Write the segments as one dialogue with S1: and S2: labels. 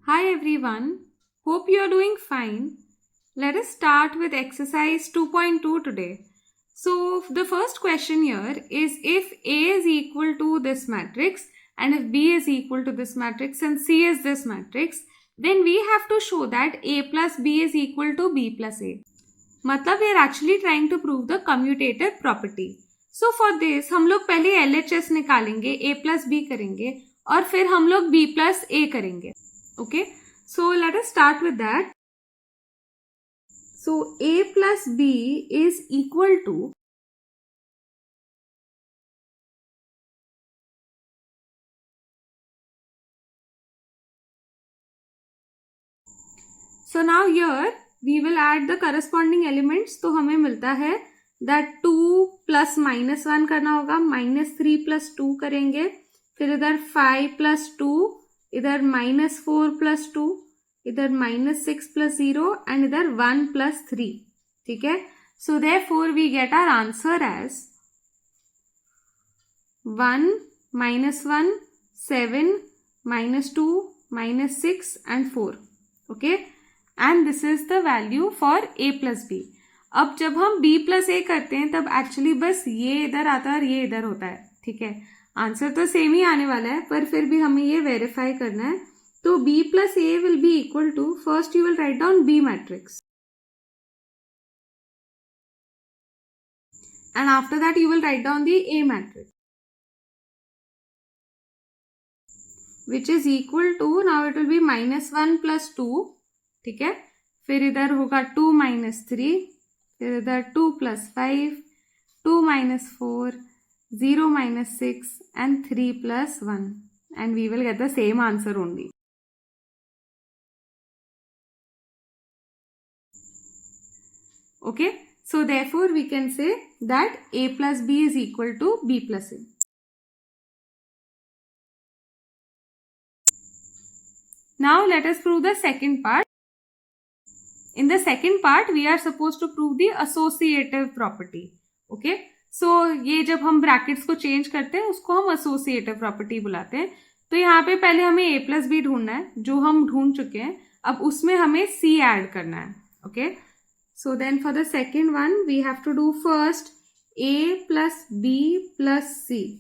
S1: Hi everyone, hope you are doing fine. Let us start with exercise 2.2 today. So the first question here is if A is equal to this matrix and if B is equal to this matrix and C is this matrix, then we have to show that A plus B is equal to B plus A. मतलब we are actually trying to prove the commutative property. So for this हम लोग पहले LHS निकालेंगे, A plus B करेंगे और फिर हम लोग B plus A करेंगे. Okay, so let us start with that. So A plus B is equal to so now here we will add the corresponding elements. तो हमें मिलता है that 2 plus minus 1 करना होगा, minus 3 plus 2 करेंगे, फिर इधर 5 plus 2, इधर minus 4 plus 2, इधर minus 6 plus 0 and इधर 1 plus 3. ठीक है, so therefore we get our answer as 1 minus 1 7 minus 2 minus 6 and 4. Okay, and this is the value for A plus B. अब जब हम B plus A करते हैं तब एक्चुअली बस ये इधर आता है और ये इधर होता है. ठीक है, आंसर तो सेम ही आने वाला है पर फिर भी हमें ये वेरीफाई करना है. तो B plus A will be equal to, first you will write down B matrix and after that you will write down the A matrix which is equal to, now it will be minus 1 plus 2. ठीक है, फिर इधर होगा 2 minus 3, फिर इधर 2 plus 5, 2 minus 4, 0 minus 6 and 3 plus 1 and we will get the same answer only. Okay, so therefore we can say that A plus B is equal to B plus A. Now let us prove the second part. In the second part we are supposed to prove the associative property. Okay, so ये जब हम brackets को change करते हैं उसको हम associative property बुलाते हैं. तो यहाँ पे पहले हमें A plus B ढूंढना है जो हम ढूंढ चुके हैं. अब उसमें हमें C add करना है. Okay, so then for the second one we have to do first A plus B plus C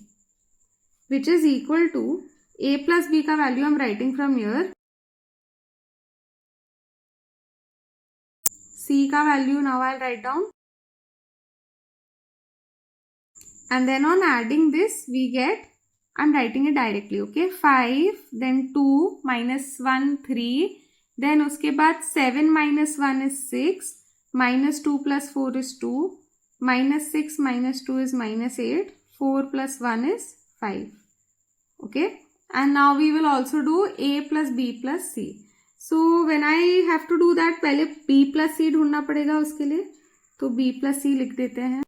S1: which is equal to A plus B का value I'm writing from here. C का value now I'll write down and then on adding this we get, I'm writing it directly. Okay, 5 then 2 minus 1 3 then उसके बाद 7 minus 1 is 6 minus 2 plus 4 is 2 minus 6 minus 2 is minus 8 4 plus 1 is 5. Okay, and now we will also do A plus B plus C. So when I have to do that पहले B plus C ढूंढना पड़ेगा उसके लिए. तो B plus C लिख देते हैं.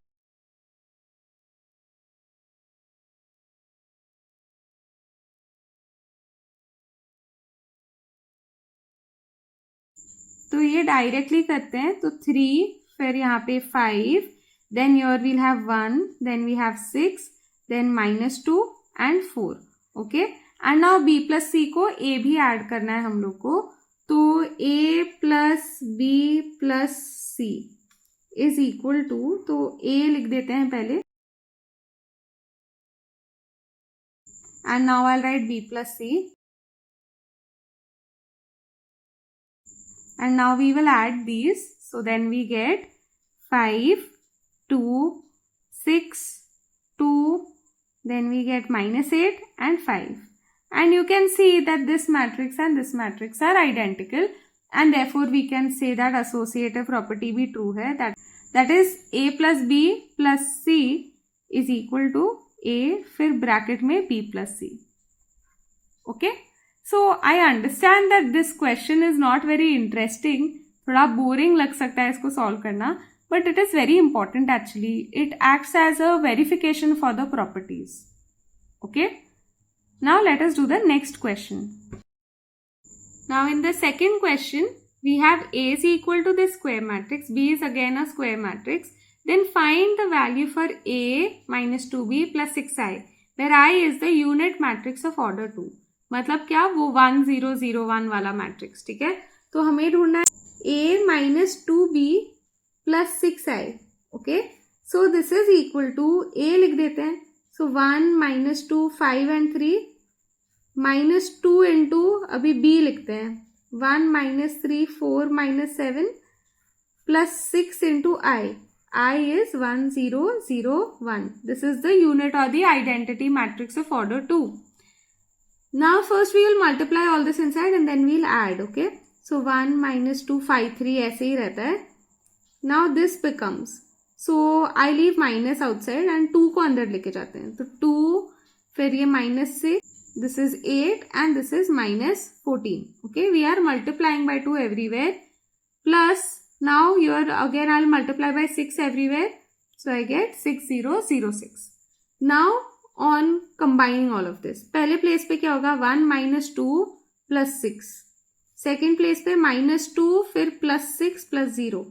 S1: तो ये डायरेक्टली करते हैं. तो 3 फिर यहाँ पे 5 then your we'll have 1 then we have 6 then minus 2 and 4. Okay, and now B plus C को A भी ऐड करना है हम लोग को. तो A plus B plus C is equal to, तो A लिख देते हैं पहले and now I'll write B plus C and now we will add these. So then we get 5 2 6 2 then we get minus 8 and 5 and you can see that this matrix and this matrix are identical and therefore we can say that associative property भी true है. That is A plus B plus C is equal to A फिर bracket में B plus C. Okay, so I understand that this question is not very interesting. थोड़ा boring लग सकता है इसको solve करना, but it is very important actually. It acts as a verification for the properties. Okay, now let us do the next question. Now in the second question we have A is equal to this square matrix, B is again a square matrix. Then find the value for A minus 2B plus 6i where I is the unit matrix of order 2. मतलब क्या, वो 1 0 0 1 वाला matrix, ठीक है। तो हमें ढूंढना है a minus 2b plus 6i, okay. So this is equal to, a लिख देते हैं, so 1 minus 2 5 and 3 minus 2 into, अभी b लिखते हैं, 1 minus 3 4 minus 7 plus 6 into I is 1 0 0 1. This is the unit or the identity matrix of order 2. Now first we will multiply all this inside and then we'll add, okay. So 1 minus 2 5 3 ऐसे ही रहता है. Now this becomes, so I leave minus outside and 2 को अंदर लेके जाते हैं, तो 2, फिर ये minus 6, this is 8 and this is minus 14, okay. We are multiplying by 2 everywhere, plus now here again I'll multiply by 6 everywhere, so I get 6 0 0 6. Now on combining all of this, पहले place पे क्या होगा, 1 minus 2 plus 6, second place पे minus 2 फिर plus 6 plus 0,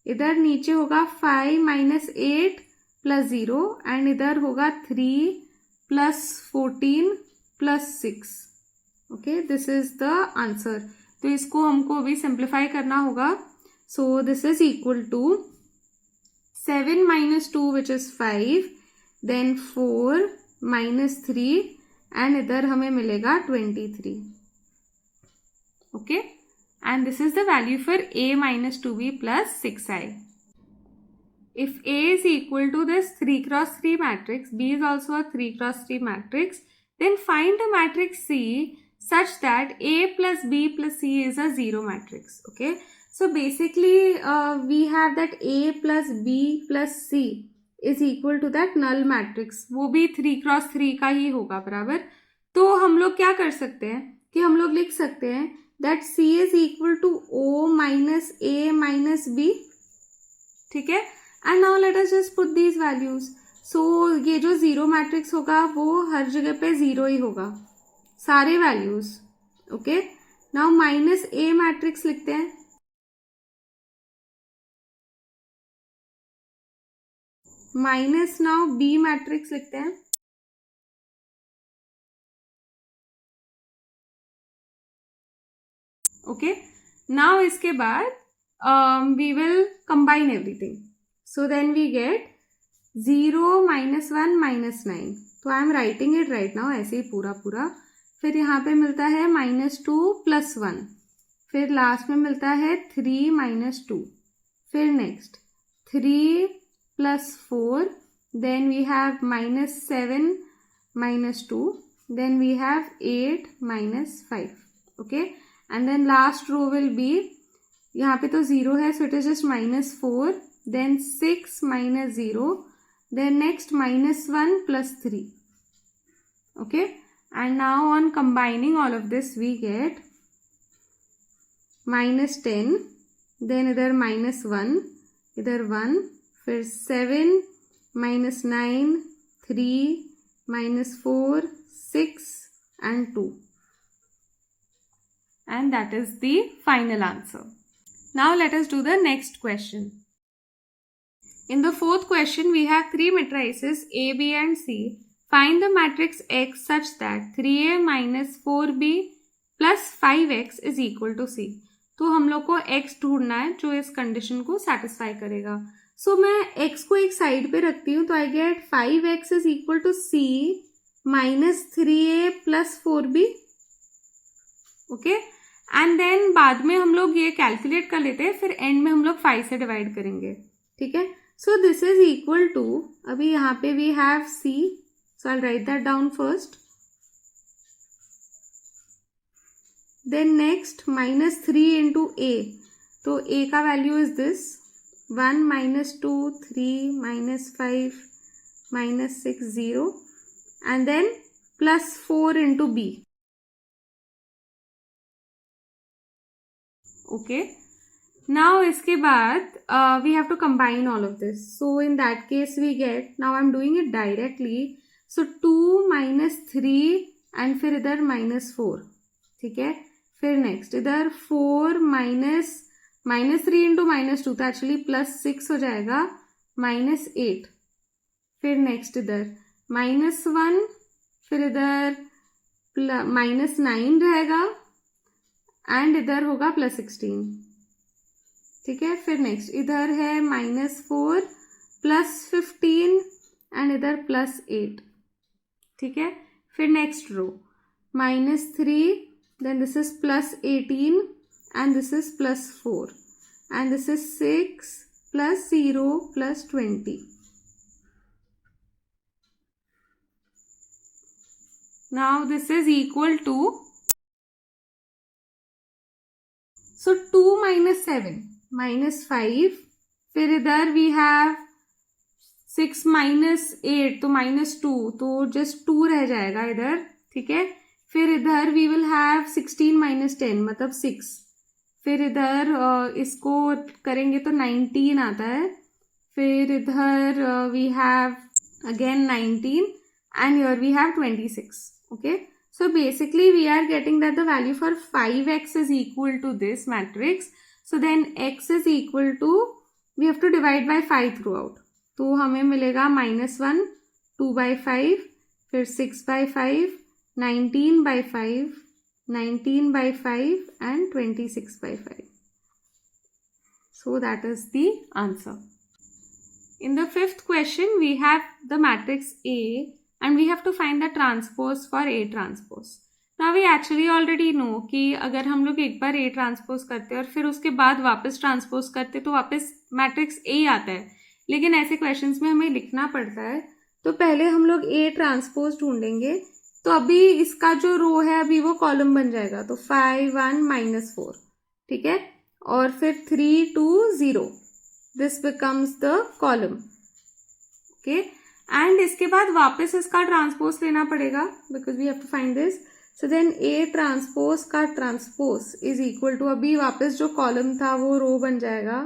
S1: इधर नीचे होगा 5 minus 8 plus 0 and इधर होगा 3 plus 14 plus 6, okay. This is the answer. तो इसको हमको अभी सिंप्लीफाई करना होगा. So this is equal to 7 minus 2 which is 5, then 4 minus 3 and इधर हमें मिलेगा 23, okay. And this is the value for a minus 2b plus 6i. If a is equal to this 3 cross 3 matrix, b is also a 3 cross 3 matrix, then find a matrix C such that a plus b plus c is a zero matrix, okay. So basically we have that a plus b plus c is equal to that null matrix, वो भी 3 cross 3 का ही होगा बराबर. तो हम लोग क्या कर सकते हैं कि हम लोग लिख सकते हैं that c is equal to o minus a minus b, ठीक है. and now let us just put these values. so ये जो जीरो मैट्रिक्स होगा वो हर जगह पे जीरो ही होगा, सारे वैल्यूज, ओके. नाउ माइनस ए मैट्रिक्स लिखते हैं, माइनस नाउ बी मैट्रिक्स लिखते हैं, ओके. नाउ इसके बाद we will combine everything, so then we get 0 minus 1 minus 9. तो I am writing it right now ऐसे ही पूरा पूरा. फिर यहाँ पे मिलता है -2 plus 1, फिर लास्ट में मिलता है 3 minus 2, फिर next 3 plus 4, then we have -7 minus 2, then we have 8 minus 5, okay. and then last row will be, यहाँ पे तो 0 है, so it is just -4, then 6 minus 0, then next -1 plus 3, okay. and now on combining all of this we get -10, then इधर -1, इधर 1, फिर 7 minus 9 3 minus 4 6 and 2, and that is the final answer. Now let us do the next question. In the fourth question we have three matrices A, B and C. Find the matrix X such that 3A minus 4B plus 5X is equal to C. तो हम लोग को X ढूंढना है जो इस condition को satisfy करेगा. सो मैं X को एक साइड पे रखती हूँ, तो I get 5X is equal to C minus 3A plus 4B, okay. And then बाद में हम लोग ये कैलकुलेट कर लेते हैं, फिर एंड में हम लोग 5 से डिवाइड करेंगे, ठीक है. So this is equal to, अभी यहाँ पे we have C, so I write that down first. Then next -3 into A, तो A का value is this 1 minus 2 3 minus 5 minus 6 0, and then plus 4 into B, okay. now इसके बाद we have to combine all of this, so in that case we get, now I'm doing it directly, so 2 minus 3 and फिर इधर -4, ठीक है. फिर next इधर 4 minus -3 into -2, तो actually +6 हो जाएगा, -8. फिर नेक्स्ट इधर -1, फिर इधर -9 रहेगा एंड इधर होगा +16. ठीक है. फिर नेक्स्ट इधर है -4 +15 एंड इधर +8. ठीक है. फिर next row -3, then this is +18 and this is +4 and this is 6 +0 +20. Now this is equal to, so 2 - 7 -5. फिर इधर we have 6 - 8 तो -2, तो just 2 रह जाएगा इधर. ठीक है. फिर इधर वी विल हैव 16 - 10 मतलब 6. फिर इधर इसको करेंगे तो 19 आता है. फिर इधर we have again 19 and here we have 26. Okay. So basically we are getting that the value for 5x is equal to this matrix. So then x is equal to, we have to divide by 5 throughout. तो हमें मिलेगा -1, 2/5, फिर 6/5, 19/5, 19/5 and 26/5. So that is the answer. In the fifth question, we have the matrix A and we have to find the transpose for A transpose. Now we actually already know कि अगर हम लोग एक बार A transpose करते हैं और फिर उसके बाद वापस transpose करते तो वापस matrix A आता है. लेकिन ऐसे questions में हमें लिखना पड़ता है. तो पहले हम लोग A transpose ढूंढेंगे. तो अभी इसका जो रो है अभी वो कॉलम बन जाएगा. तो 5 1 -4. ठीक है. और फिर 3 2 0. This becomes the column. Okay. And इसके बाद वापस इसका ट्रांसपोज लेना पड़ेगा because we have to find this. So then A transpose का ट्रांसपोज इज इक्वल टू, अभी वापस जो कॉलम था वो रो बन जाएगा.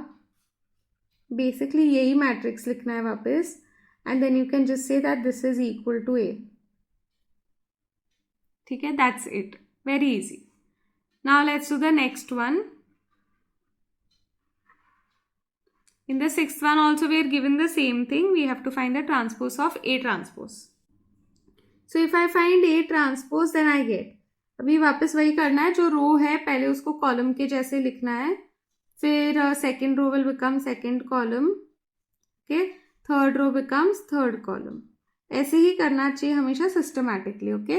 S1: बेसिकली यही मैट्रिक्स लिखना है वापस. And then you can just say that this is equal to A. ठीक है. That's it. Very easy. Now let's do the next one. In the sixth one also we are given the same thing. We have to find the transpose of A transpose. So if I find A transpose then I get, अभी वापस वही करना है. जो रो है पहले उसको column के जैसे लिखना है. फिर second row will become second column. Okay. Third row becomes third column. ऐसे ही करना चाहिए हमेशा systematically. Okay.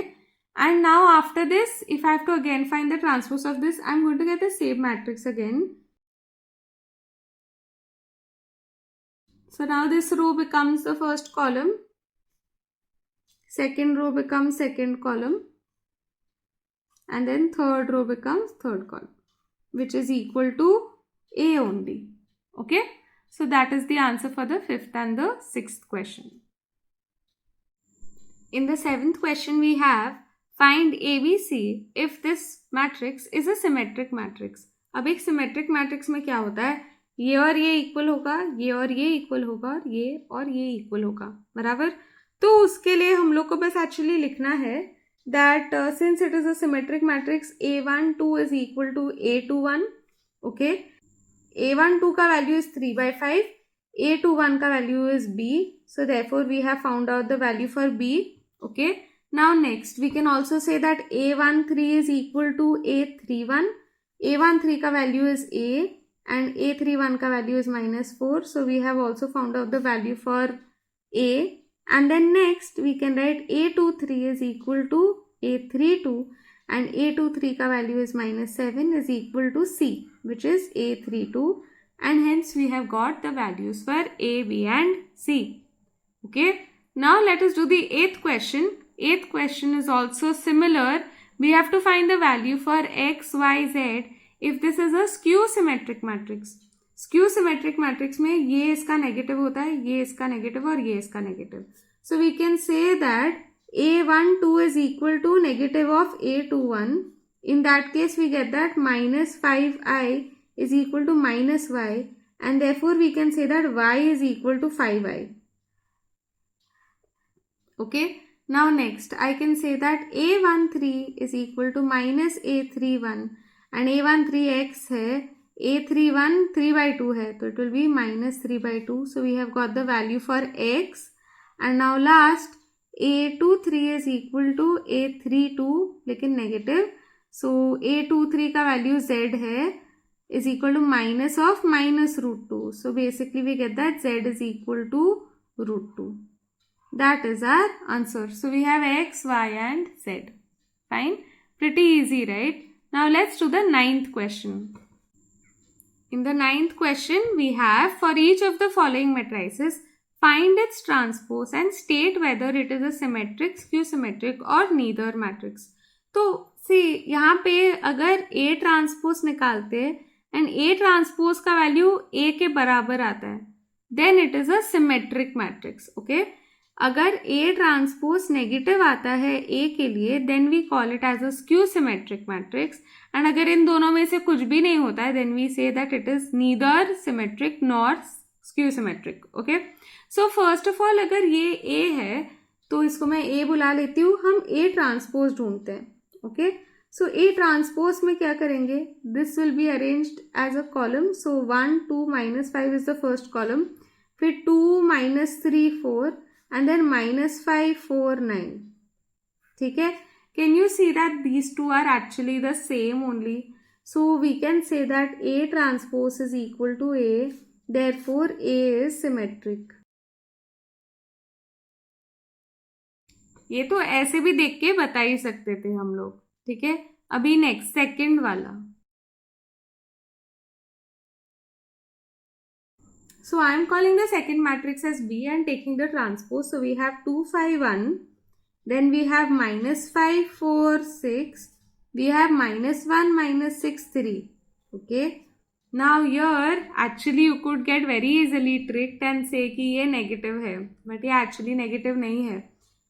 S1: And now after this if I have to again find the transpose of this, I am going to get the same matrix again. So now this row becomes the first column, second row becomes second column, and then third row becomes third column, which is equal to A only. Okay. So that is the answer for the fifth and the sixth question. In the seventh question we have, find ABC if this matrix is a symmetric matrix. अब एक symmetric matrix में क्या होता है, ये और ये equal होगा, ये और ये इक्वल होगा, और ये इक्वल होगा. बराबर. तो उसके लिए हम लोग को बस एक्चुअली लिखना है that since it is a symmetric matrix A12 is equal to A21. Okay. A12 का वैल्यू इज 3/5, A21 का value is B. So therefore we have found out the value for B. Okay. Now next we can also say that A13 is equal to A31. A13 का value is A and A31 का value is -4. So we have also found out the value for A. And then next we can write A23 is equal to A32 and A23 का value is -7 is equal to C, which is A32. And hence we have got the values for A, B and C. Okay. Now let us do the eighth question. Eighth question is also similar. We have to find the value for X, Y, Z if this is a skew symmetric matrix. Skew symmetric matrix में ये इसका negative होता है, ये इसका negative और ये इसका negative. So we can say that A12 is equal to negative of A21. In that case we get that -5i is equal to -y and therefore we can say that y is equal to 5i. Okay. Now next I can say that A13 is equal to -A31 and A13x है, A31 3/2 है, तो it will be -3/2. So we have got the value for x. And now last A23 is equal to A32 लेकिन negative, so A23 का value z है is equal to minus of minus root 2. So basically we get that z is equal to root 2. That is our answer. So we have x, y and z. Fine. Pretty easy, right? Now let's do the 9th question. In the 9th question, we have for each of the following matrices, find its transpose and state whether it is a symmetric, skew symmetric or neither matrix. तो see यहाँ पे अगर A transpose निकालते हैं and A transpose का value A के बराबर आता है, then it is a symmetric matrix. Okay, अगर A ट्रांसपोज नेगेटिव आता है A के लिए, then we call it as a skew symmetric matrix. And अगर इन दोनों में से कुछ भी नहीं होता है, then we say that it is neither symmetric nor skew symmetric. Okay, so first of all अगर ये A है तो इसको मैं A बुला लेती हूँ. हम A ट्रांसपोज ढूंढते हैं. ओके, सो A ट्रांसपोज में क्या करेंगे, this will be arranged as a column. So 1 2 -5 is the first column, फिर 2 -3 4 एंड देन -5 4 9. ठीक है, can you see that these two are actually the same only. So we can say that A transpose is equal to A, therefore A is symmetric. ये तो ऐसे भी देख के बता ही सकते थे हम लोग. ठीक है, अभी नेक्स्ट सेकंड वाला. So I am calling the second matrix as B and taking the transpose. So we have 2 5 1, then we have -5 4 6, we have -1 -6 3. Okay, now here actually you could get very easily tricked and say कि ये negative है, but ये actually negative नहीं है.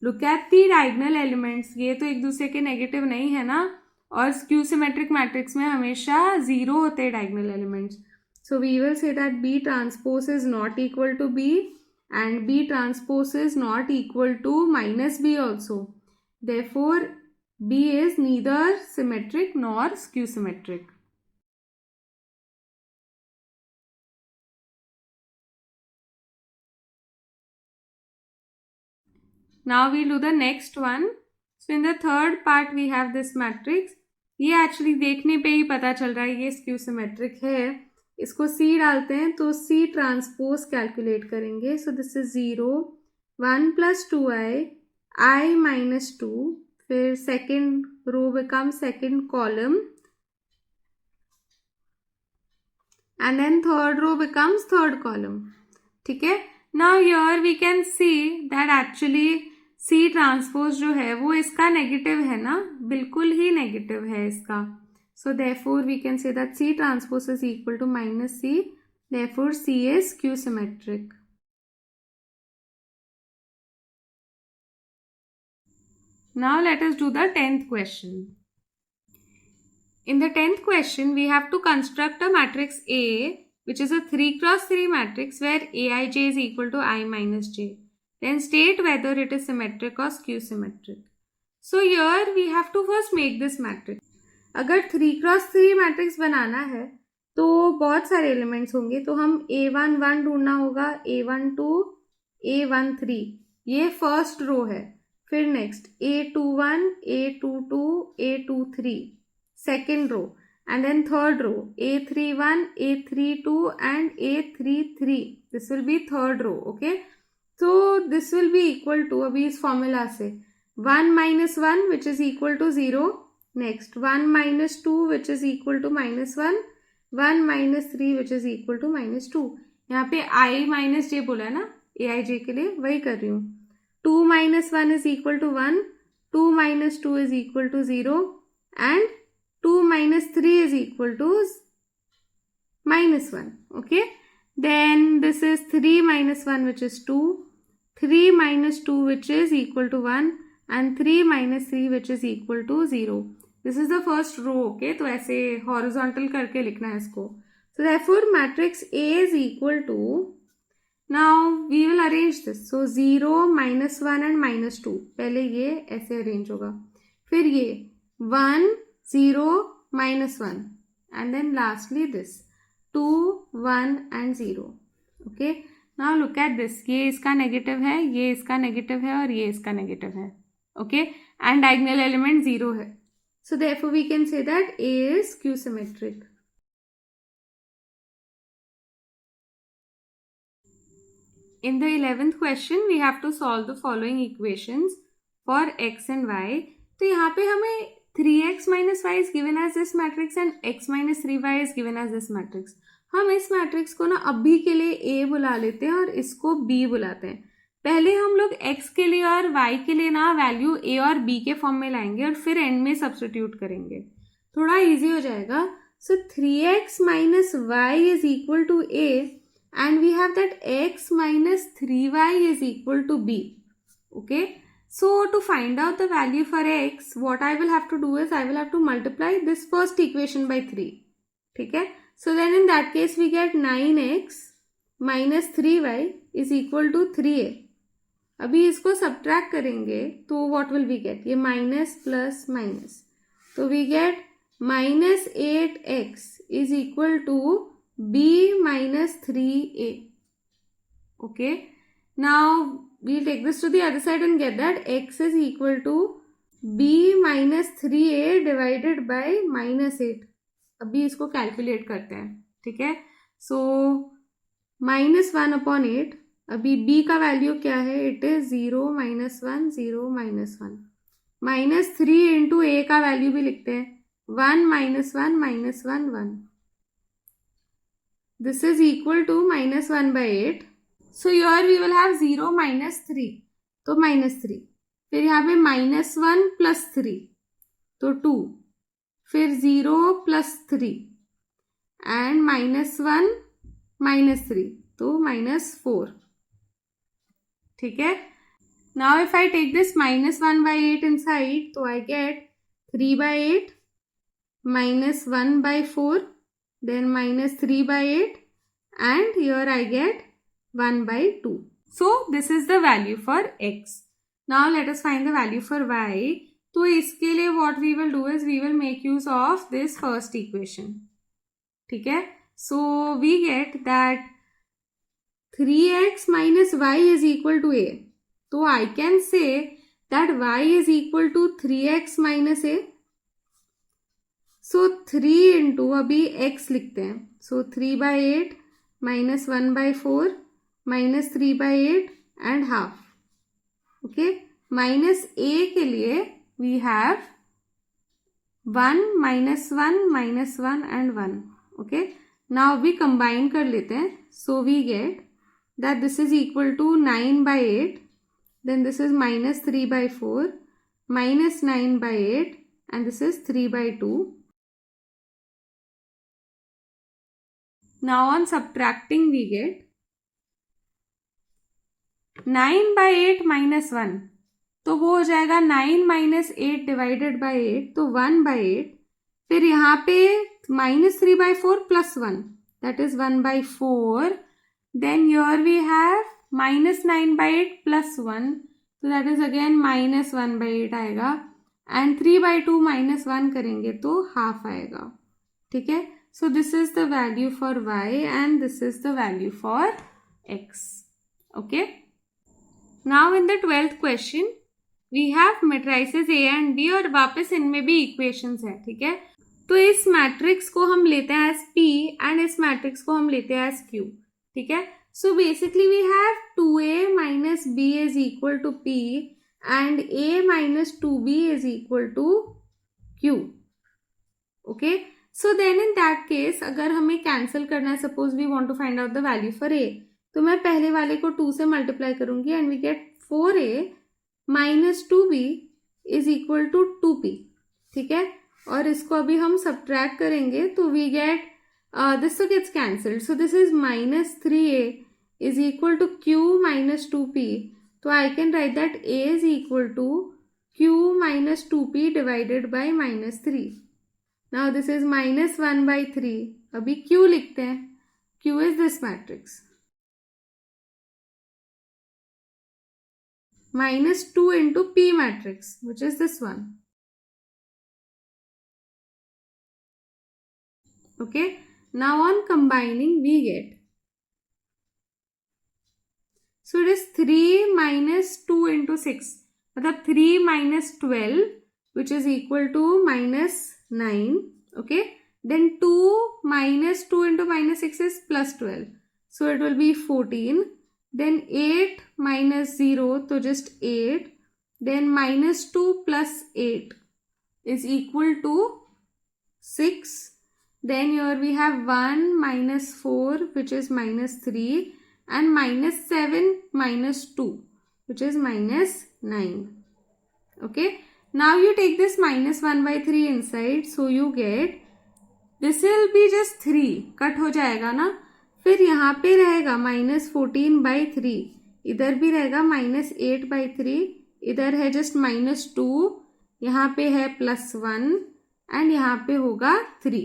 S1: Look at the diagonal elements, ये तो एक दूसरे के नेगेटिव नहीं है ना, और स्क्यू सिमेट्रिक मैट्रिक्स में हमेशा 0 होते हैं diagonal elements. So we will say that B transpose is not equal to B and B transpose is not equal to -B also. Therefore B is neither symmetric nor skew symmetric. Now we'll do the next one. So in the third part we have this matrix. ये actually देखने पे ही पता चल रहा है ये skew symmetric है. इसको C डालते हैं तो C ट्रांसपोज कैलकुलेट करेंगे. सो दिस इज 0 1 + 2i i - 2, फिर second row become second column and then third row becomes third column. ठीक है, now here we can see that actually C transpose जो है वो इसका नेगेटिव है ना, बिल्कुल ही नेगेटिव है इसका. So therefore we can say that C transpose is equal to -C, therefore C is skew symmetric. Now let us do the 10th question. In the 10th question, we have to construct a matrix A, which is a 3x3 matrix where Aij is equal to I minus j. Then state whether it is symmetric or skew symmetric. So here we have to first make this matrix. अगर 3x3 matrix बनाना है तो बहुत सारे elements होंगे, तो हम A11 ढूंढना होगा, A12 A13, ये फर्स्ट रो है. फिर next A21 A22 A23 second row, and then third row A31 A32 and A33. This will be third row. Okay, so this will be equal to, अभी इस formula से 1 - 1 which is equal to 0, next 1 - 2 which is equal to -1, 1 - 3 which is equal to -2. यहाँ पे I minus j बोला ना Aij के लिए, वही कर रही हूँ. 2 - 1 is equal to 1, 2 - 2 is equal to 0 and 2 - 3 is equal to -1. Okay, then this is 3 - 1 which is 2, 3 - 2 which is equal to 1 and 3 - 3 which is equal to 0. This is the first row. Okay, तो ऐसे horizontal करके लिखना है इसको. So therefore matrix A is equal to, now we will arrange this. So 0 -1 and -2, पहले ये ऐसे arrange होगा, फिर ये 1 0 -1 and then lastly this 2 1 and 0. Okay, now look at this, ये इसका नेगेटिव है, ये इसका नेगेटिव है और ये इसका नेगेटिव है. ओके, एंड डायगोनल एलिमेंट 0 है. So therefore we can say that A is skew symmetric. In the 11th question we have to solve the following equations for x and y. तो यहाँ पे हमें 3x minus y is given as this matrix and x minus 3y is given as this matrix. हम इस matrix को ना अभी के लिए A बुला लेते हैं और इसको B बुलाते हैं. पहले हम लोग x के लिए और y के लिए ना वैल्यू a और b के फॉर्म में लाएंगे और फिर एंड में सब्स्टिट्यूट करेंगे, थोड़ा इजी हो जाएगा. सो 3x minus y is equal to a and we have that x minus 3y is equal to b. Okay, so to find out the value for x, what I will have to do is I will have to multiply this first equation by 3. ठीक है, so then in that case we get 9x minus 3y is equal to 3a. अभी इसको subtract करेंगे तो what will we get, ये minus plus minus, तो we get minus 8x is equal to b minus 3a. Okay, now we'll take this to the other side and get that x is equal to b minus 3a divided by minus 8. अभी इसको calculate करते हैं. ठीक है, सो -1/8. अभी b का value क्या है, इट इज 0 -1 0 -1. -3 इंटू a का वैल्यू भी लिखते हैं, 1 -1 -1 1. This is equal to -1/8. So your we will have 0 -3, तो -3. फिर यहाँ पे -1 + 3 तो 2, फिर 0 + 3 एंड -1 -3 तो -4. ठीक है, now if I take this -1/8 inside तो I get 3/8 -1/4 then -3/8 and here I get 1/2. So this is the value for x. Now let us find the value for y. तो इसके लिए what we will do is we will make use of this first equation. ठीक है, so we get that 3x minus y is equal to a. तो I can say that y is equal to 3x minus a. So 3 into अभी x लिखते हैं, so 3/8 -1/4 -3/8 and half. Okay, minus a के लिए we have 1 -1 -1 and 1. Okay, now अभी combine कर लेते हैं, so we get that this is equal to 9/8, then this is -3/4 -9/8 and this is 3/2. Now on subtracting we get 9/8 -1, तो वो हो जाएगा 9 - 8 डिवाइडेड बाई 8, तो 1/8. फिर यहाँ पे -3/4 + 1, that is 1/4. Then here we have -9/8 + 1, so that is again -1/8 आएगा. And 3/2 -1 करेंगे तो हाफ आएगा. ठीक है, so this is the value for y and this is the value for x. Okay, now in the 12th question we have matrices A and B और वापस इनमें भी equations है. ठीक है, तो इस मैट्रिक्स को हम लेते हैं as P and इस मैट्रिक्स को हम लेते हैं as Q. ठीक है, so basically we have 2A minus B is equal to P and A minus 2B is equal to Q. Okay, so then in that case अगर हमें cancel करना है, suppose we want to find out the value for A, तो मैं पहले वाले को 2 से मल्टीप्लाई करूंगी and we get 4A minus 2B is equal to 2P. ठीक है, और इसको अभी हम सब्ट्रैक्ट करेंगे तो वी गेट दिस तो gets cancelled, so this is -3A is equal to Q minus 2P. तो I can write that A is equal to Q minus 2P divided by -3. Now this is -1/3. अभी Q लिखते हैं, Q is this matrix. -2 into P matrix, which is this one. Okay, now on combining we get So it is 3 minus 2 into 6. मतलब 3 minus 12 which is equal to minus 9. Okay. Then 2 minus 2 into minus 6 is plus 12. So it will be 14. Then 8 minus 0, so just 8. Then minus 2 plus 8 is equal to 6. Then here we have 1 minus 4 which is minus 3 and minus 7 minus 2 which is minus 9. Okay. Now you take this minus 1 by 3 inside. So you get this will be just 3 cut हो जाएगा ना. फिर यहाँ पे रहेगा minus 14 by 3. इधर भी रहेगा minus 8 by 3. इधर है just minus 2. यहाँ पे है plus 1 and यहाँ पे होगा 3.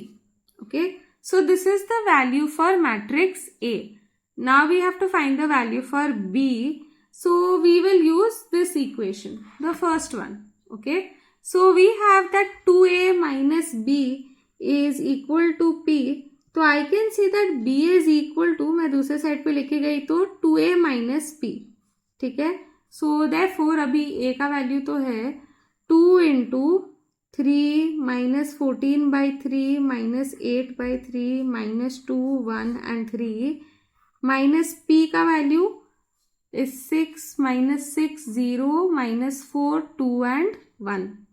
S1: Okay. So this is the value for matrix A. Now we have to find the value for B. So we will use this equation, the first one. Okay. So we have that 2A minus B is equal to P. तो I can see that B is equal to, मैं दूसरे side पे लिखी गई तो 2A minus P. ठीक है. So therefore अभी A का वैल्यू तो है 2 into 3 minus 14 by 3 minus 8 by 3 minus 2, 1 and 3 minus P का value is 6 minus 6, 0 minus 4, 2 and 1.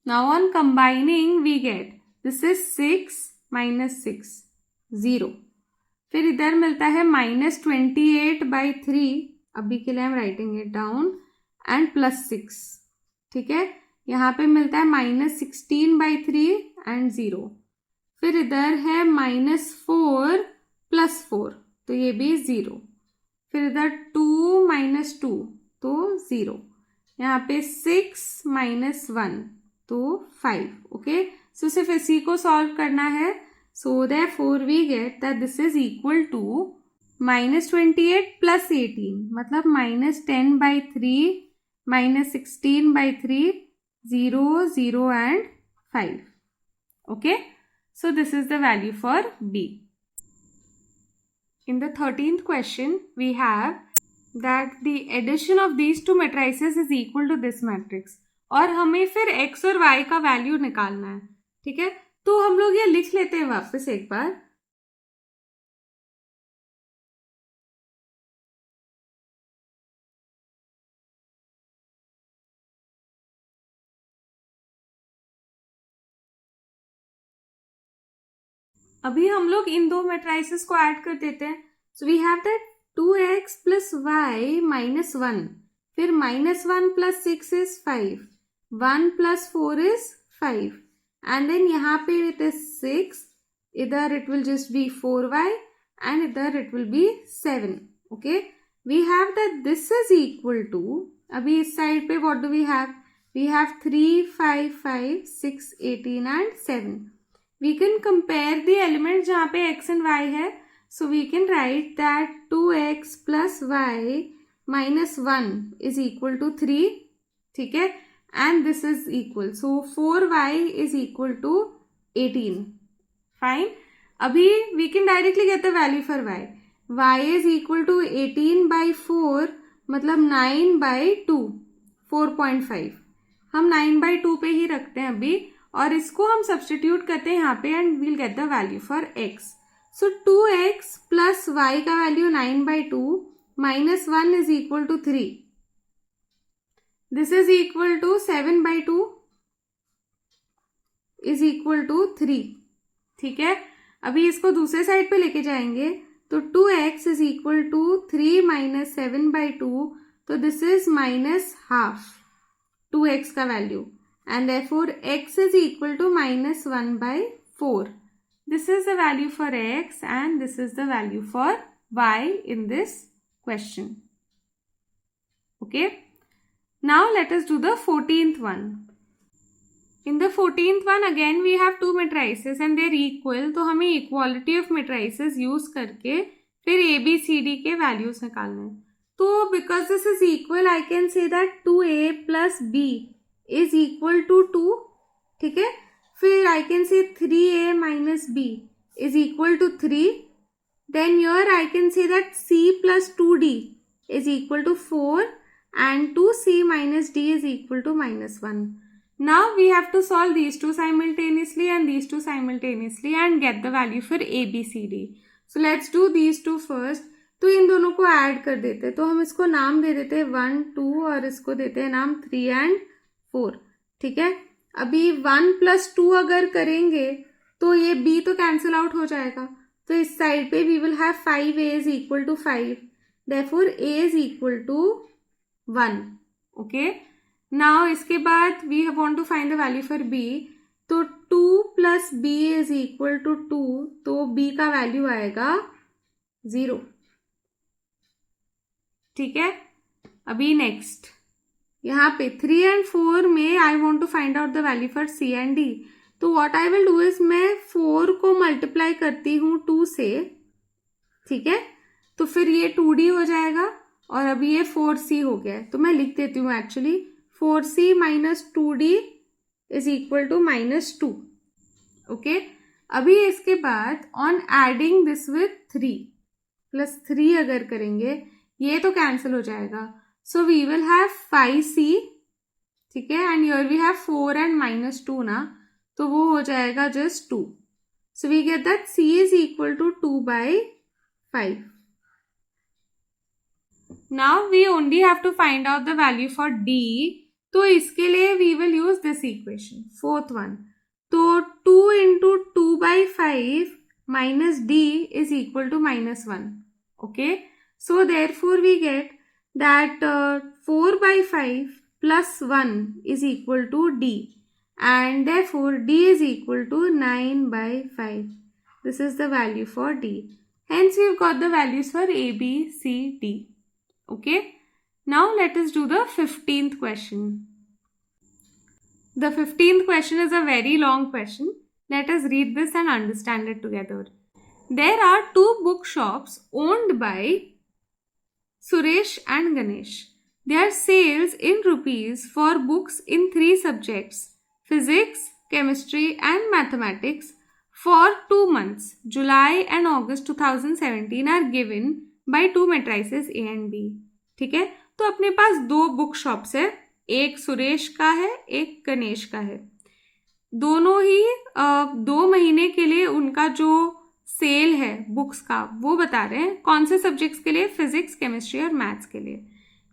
S1: Now on combining we get this is 6 minus 6, 0. फिर इधर मिलता है minus 28 by 3. अभी के लिए I'm writing it down and plus 6. ठीक है. यहाँ पे मिलता है minus 16 by 3 and 0. फिर इधर है minus 4 plus 4 तो ये भी 0. फिर इधर 2 minus 2 तो 0. यहाँ पे 6 minus 1 तो 5. ओके. सो सिर्फ इसी को सॉल्व करना है. सो therefore we get that this is equal to minus 28 plus 18 मतलब minus 10 by 3 minus 16 by 3 0 0 and 5. Okay. So this is the value for B. In the 13th question we have that the addition of these two matrices is equal to this matrix. और हमें फिर x और y का value निकालना है. ठीक है. तो हम लोग ये लिख लेते हैं वापस एक बार. अभी हम लोग इन दो मैट्राइसेस को ऐड कर देते हैं. So we have that 2x plus y minus 1. फिर minus 1 plus 6 is 5. 1 plus 4 is 5. And then यहाँ पे इट इज 6. इधर it will just be 4y and इधर it will be 7. Okay. We have that this is equal to, अभी इस side पे what do we have? We have 3, 5, 5, 6, 18 and 7. We can compare the elements जहाँ पे x and y है. So we can write that 2x plus y minus 1 is equal to 3. ठीक है. And this is equal. So 4y is equal to 18. Fine. अभी we can directly get the value for y. Y is equal to 18 by 4 मतलब 9 by 2. 4.5. हम 9 by 2 पे ही रखते हैं अभी. और इसको हम सब्सटीट्यूट करते हैं यहाँ पे and we'll get the value for x. So 2x plus y का value 9 by 2 minus 1 is equal to 3. This is equal to 7 by 2 is equal to 3. ठीक है. अभी इसको दूसरे साइड पे लेके जाएंगे तो 2x is equal to 3 minus 7 by 2. तो this is minus half 2x का value. And therefore x is equal to minus 1 by 4. This is the value for x and this is the value for y in this question. Okay. Now let us do the 14th one. In the 14th one again we have two matrices and they are equal. तो हमें equality of matrices use करके फिर a b c d के values निकालने हैं. तो because this is equal I can say that 2a plus b is equal to 2. ठीक है. फिर I can say 3a minus b is equal to 3. then here I can say that c plus 2d is equal to 4 and 2c minus d is equal to -1. Now we have to solve these two simultaneously and these two simultaneously and get the value for a, b, c, d. So let's do these two first. तो इन दोनों को add कर देते हैं, तो हम इसको नाम दे देते हैं 1, 2 और इसको देते हैं नाम 3 and 4. ठीक है, अभी 1 plus 2 अगर करेंगे तो ये b तो कैंसिल आउट हो जाएगा, तो इस साइड पे we will have 5a is equal to 5. Therefore a is equal to 1. Okay. Now इसके बाद we want to find the value for b. तो 2 plus b is equal to 2, तो b का वैल्यू आएगा 0. ठीक है, अभी नेक्स्ट यहाँ पे 3 and 4 में I want to find out the value for c and d. तो what I will do is मैं 4 को मल्टीप्लाई करती हूँ 2 से. ठीक है, तो फिर ये 2d हो जाएगा और अभी ये 4c हो गया है, तो मैं लिख देती हूँ actually 4c minus 2d is equal to -2. Okay, अभी इसके बाद on adding this with 3 plus 3 अगर करेंगे ये तो कैंसिल हो जाएगा, सो वी विल हैव 5c. ठीक है, and here we have 4 and -2 ना, तो वो हो जाएगा just 2. So we get that c is equal to 2/5. Now we only have to find out the value for d. तो इसके लिए we will use this equation, fourth one. तो 2 into 2/5 minus d is equal to -1. Okay, so therefore we get that 4/5 plus 1 is equal to d, and therefore d is equal to 9/5. This is the value for d. Hence we've got the values for a, b, c, d. Okay, now let us do the 15th question. The 15th question is a very long question. Let us read this and understand it together. There are two bookshops owned by Suresh and Ganesh. Their sales in rupees for books in 3 subjects, physics, chemistry and mathematics, for 2 months, July and August 2017, are given by 2 matrices A and B. ठीक है, तो अपने पास 2 book shops है, एक सुरेश का है एक गणेश का है. दोनों ही 2 महीने के लिए उनका जो सेल है बुक्स का वो बता रहे हैं. कौन से सब्जेक्ट्स के लिए? फिजिक्स, केमिस्ट्री और मैथ्स के लिए.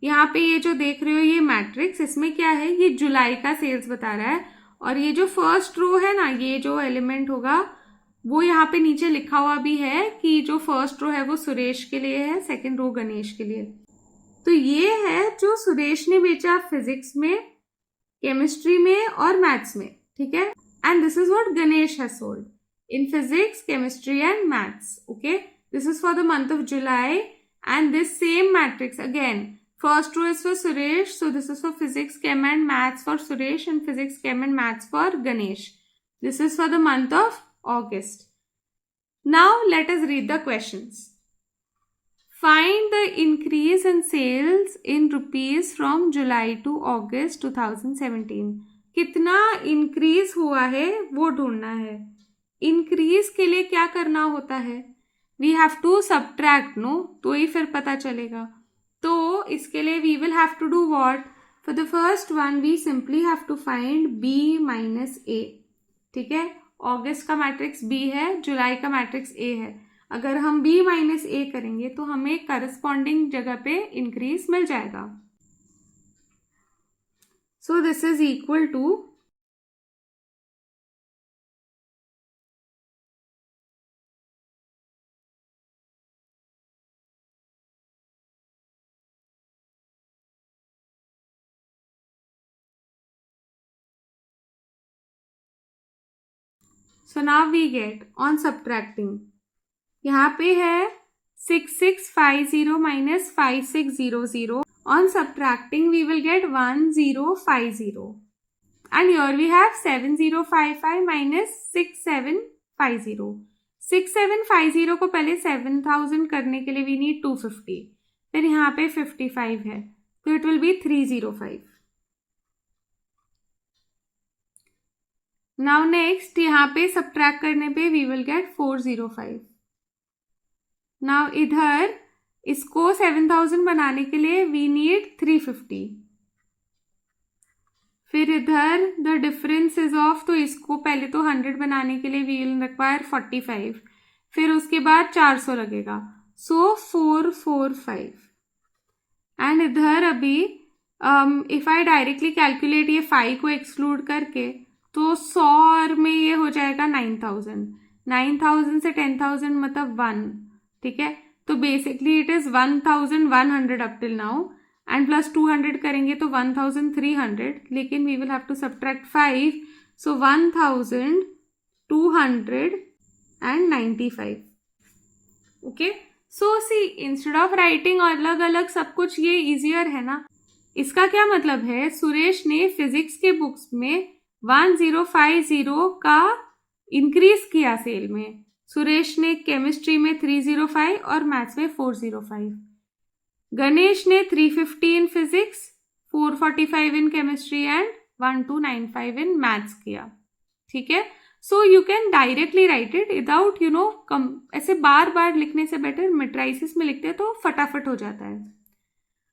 S1: यहाँ पे ये जो देख रहे हो ये मैट्रिक्स, इसमें क्या है, ये जुलाई का सेल्स बता रहा है. और ये जो फर्स्ट रो है ना, ये जो एलिमेंट होगा वो यहाँ पे नीचे लिखा हुआ भी है कि जो फर्स्ट रो है वो सुरेश के लिए है, सेकेंड रो गणेश के लिए. तो ये है जो सुरेश ने बेचा फिजिक्स में, केमिस्ट्री में और मैथ्स में. ठीक है, and this is what Ganesh has sold in physics, chemistry and maths. Okay, this is for the month of July, and this same matrix again, first row is for Suresh, so this is for physics, chem and maths for Suresh and physics, chem and maths for Ganesh. This is for the month of August. Now let us read the questions. Find the increase in sales in rupees from July to August 2017. कितना increase हुआ है वो ढूंढना है. Increase के लिए क्या करना होता है? We have to subtract, no, तो ही फिर पता चलेगा. तो इसके लिए we will have to do what? For the first one we simply have to find b minus a. ठीक है, अगस्त का मैट्रिक्स b है, जुलाई का मैट्रिक्स a है. अगर हम b माइनस a करेंगे तो हमें करस्पॉन्डिंग जगह पे इंक्रीज मिल जाएगा. So this is equal to So now we get on subtracting, यहाँ पे है 6650 minus 5600. On subtracting we will get 1050, and here we have 7055 minus 6750. 6750 को पहले 7000 करने के लिए we need 250, फिर यहाँ पे 55 है, तो it will be 305. Now next यहाँ पे सब्ट्रैक्ट करने पे वी विल गेट 405. नाउ इधर इसको 7000 बनाने के लिए वी नीड 350. फिर इधर द डिफरेंस इज ऑफ, तो इसको पहले तो 100 बनाने के लिए वी विल रिक्वायर 45. फिर उसके बाद 400 लगेगा, सो 445. एंड इधर अभी इफ आई डायरेक्टली कैलकुलेट ये 5 को एक्सक्लूड करके, तो 100 में ये हो जाएगा 9000. 9000 से 10,000 मतलब 1. ठीक है, तो basically it is 1100 up till now, and plus 200 करेंगे तो 1300, लेकिन we will have to subtract 5, so 1295. Okay, so see instead of writing अलग अलग सब कुछ, ये इजियर है ना. इसका क्या मतलब है, सुरेश ने फिजिक्स के बुक्स में 1050 का इंक्रीज किया सेल में. सुरेश ने केमिस्ट्री में 305 और मैथ्स में 405. गणेश ने 350 in physics, 445 in chemistry and 1295 in maths किया. ठीक है, so you can directly right it without ऐसे बार बार लिखने से बेटर मेट्राइसिस में लिखते हैं तो फटाफट हो जाता है.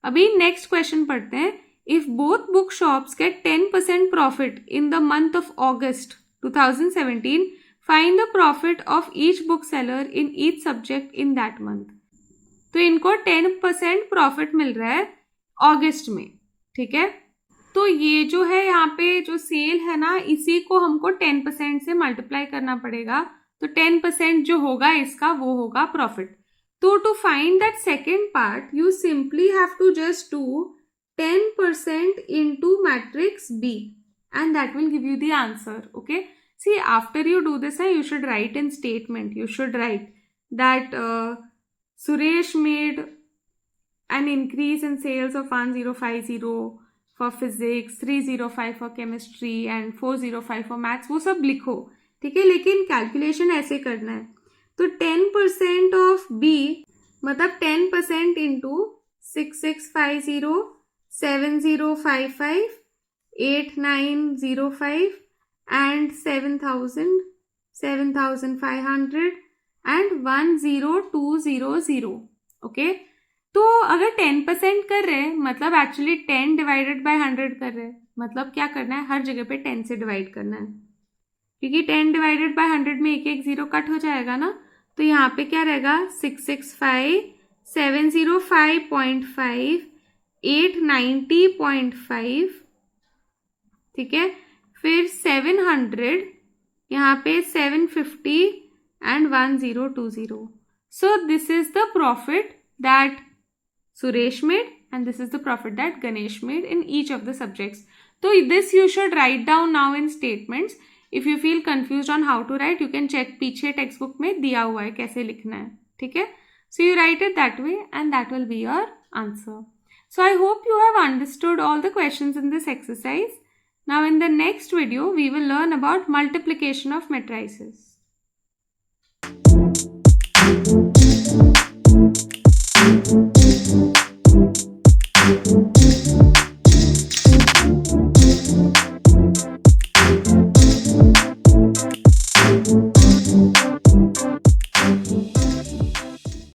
S1: अभी नेक्स्ट क्वेश्चन पढ़ते हैं. If both book shops get 10% profit in the month of August 2017, find the profit of each book seller in each subject in that month. तो इनको 10% प्रॉफिट मिल रहा है अगस्त में. ठीक है, तो ये जो है यहाँ पे जो सेल है ना, इसी को हमको 10% से मल्टीप्लाई करना पड़ेगा. तो 10% जो होगा इसका वो होगा प्रॉफिट. तो to find that second part you simply have to just do 10% into matrix B and that will give you the answer. Okay, see, after you do this, you should write in statement. You should write that Suresh made an increase in sales of 1050 for physics, 305 for chemistry and 405 for maths. वो सब लिखो. ठीक है, लेकिन calculation ऐसे करना है. तो 10% ऑफ B मतलब 10% इंटू 6650, 7055, 8905 and 7000, 7500 and 10200. ओके, तो अगर 10% कर रहे हैं मतलब एक्चुअली 10 डिवाइडेड बाय 100 कर रहे हैं. मतलब क्या करना है, हर जगह पे 10 से डिवाइड करना है, क्योंकि 10 डिवाइडेड बाय 100 में एक एक जीरो कट हो जाएगा ना. तो यहाँ पे क्या रहेगा, 665, 705.5, 890.5. ठीक है, फिर 700, यहाँ पे 750 and 1020. So this is the profit that Suresh made and this is the profit that Ganesh made in each of the subjects. So this you should write down now in statements. If you feel confused on how to write, you can check पीछे textbook में दिया हुआ है कैसे लिखना है. ठीक है, so you write it that way and that will be your answer. So I hope you have understood all the questions in this exercise. Now in the next video we will learn about multiplication of matrices.